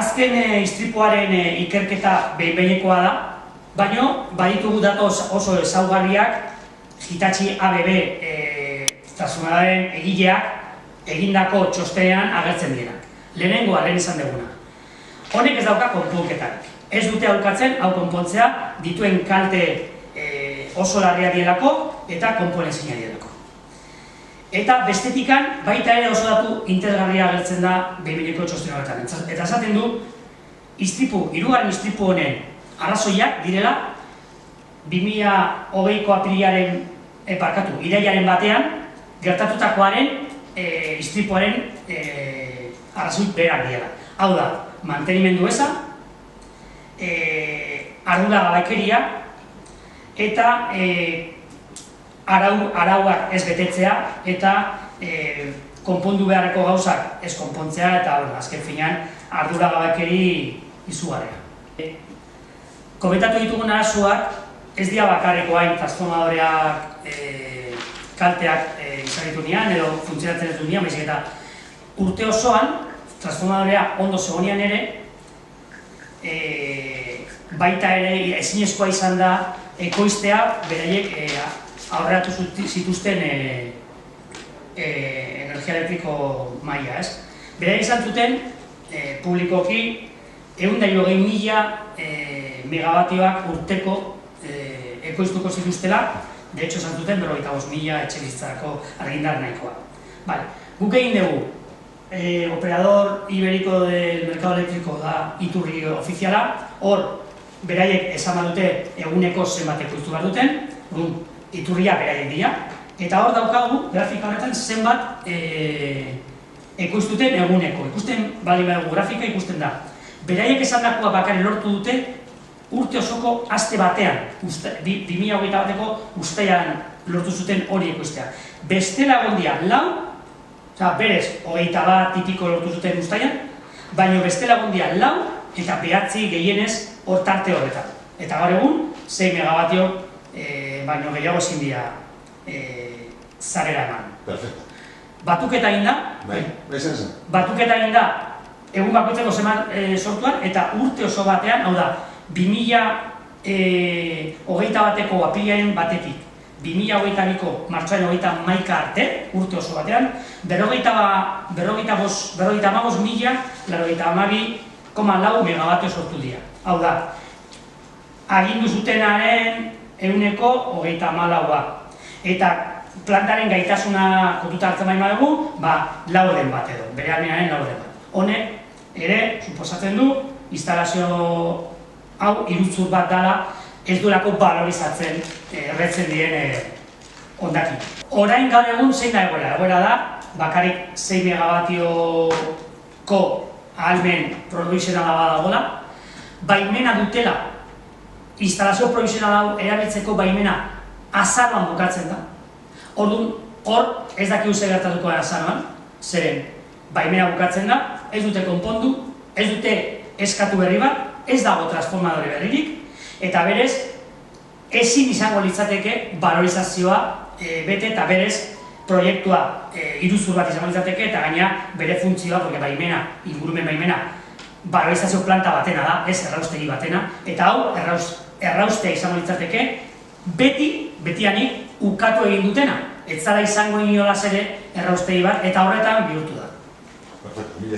Azken istripuaren ikerketa behin-behinekoa da, baina baditugu datu oso ezaugarriak Hitachi ABB transformadoraren egileak egindako txostenean agertzen dira. Lehenengoa, lehen izan duguna. Honek ez dauka konponketarik. Ez dute aurkatzen hau konpontzea dituen kalte oso larria dielako eta konponezina dielako. Eta bestetikan baita ere oso datu interesgarria agertzen da behin-behineko txosten horretan. Eta esaten du, hirugarren istripu honen arrazoiak direla 2020ko apirilaren irailaren batean gertatutakoaren istripuaren arrazoi berak direla. Hau da, mantenimendu eza, ardura gabekeria eta arauak ez betetzea eta konpondu beharreko gauzak ez konpontzea eta azken finean ardura gabekeri izugarria. Komentatu ditugun arazoak ez dira bakarreko hain transformadoreak kalteak izan ditu nian edo funtzionatzen ez du nian, baizik eta urte osoan transformadorea ondo zegonian ere baita ere ezinezkoa izan da ekoiztea beraiek aurreratu zituzten energia elektriko maila, ez? Beraiek izan zuten publikoki 160.000 megabatioak urteko ekoiztuko zituztela, de hecho izan zuten 55.000 etxebizitzarako argindar nahikoa. Guk egin dugu, operador ibérico del mercado eléctrico da iturri ofiziala, hor beraiek esan dute eguneko zenbat ekoiztu behar duten, iturria beraiek dira, eta hor daukagu grafika horretan zenbat ekoiztuten eguneko. Ikusten bali badugu grafika ikusten da. Beraiek esan dakoa bakarrik lortu dute urte osoko aste batean, 2021 bateko uztailean lortu zuten hori ekoiztea. Bestela egon dira berez 21 tipiko lortu zuten uztailean, baina bestela egon dira 4 eta 9 gehienez hor tarte horretan. Eta gaur egun 6 megabatio baino gehiago ezin dira zarera eman. Batuketa egin da, egun bakoitzeko zeman sortuan, eta urte oso batean, hau da, 2021 bateko apirilaren batetik, 2022ko martxoaren 31 arte, urte oso batean, 55.082.094 megabatio sortu dira. Hau da, agindu zutenaren ehuneko 34a. Eta plantaren gaitasuna kontuta hartzen baino dugu, 4 bat edo, bere almenaren 4 bat. Honek ere, suposatzen du, instalazio hau iruzur bat dela ez duelako balorizatzen erretzen diren hondakin. Orain gaur egun zein da egoera? Egoera da, bakarrik 6 megabatioko ahalmen provisionala badagoela, baimena dutela, instalazio provisionala hau erabiltzeko baimena azaroan bukatzen da. Orduan, hor ez dakigu zer gertatuko da azaroan, zeren baimena bukatzen da, ez dute konpondu, ez dute eskatu berri bat, ez dago transformadore berririk, eta berez, ezin izango litzateke valorizazioa bete eta berez proiektua iruzur bat izango litzateke eta gaina bere funtzioa, porque baimena, ingurumen baimena, valorizazio planta batena da, ez erraustegi batena, eta hau erraustea izango litzateke betianik ukatu egin dutena, ez zara izango inolaz ere erraustegi bat, eta horretan bihurtu da.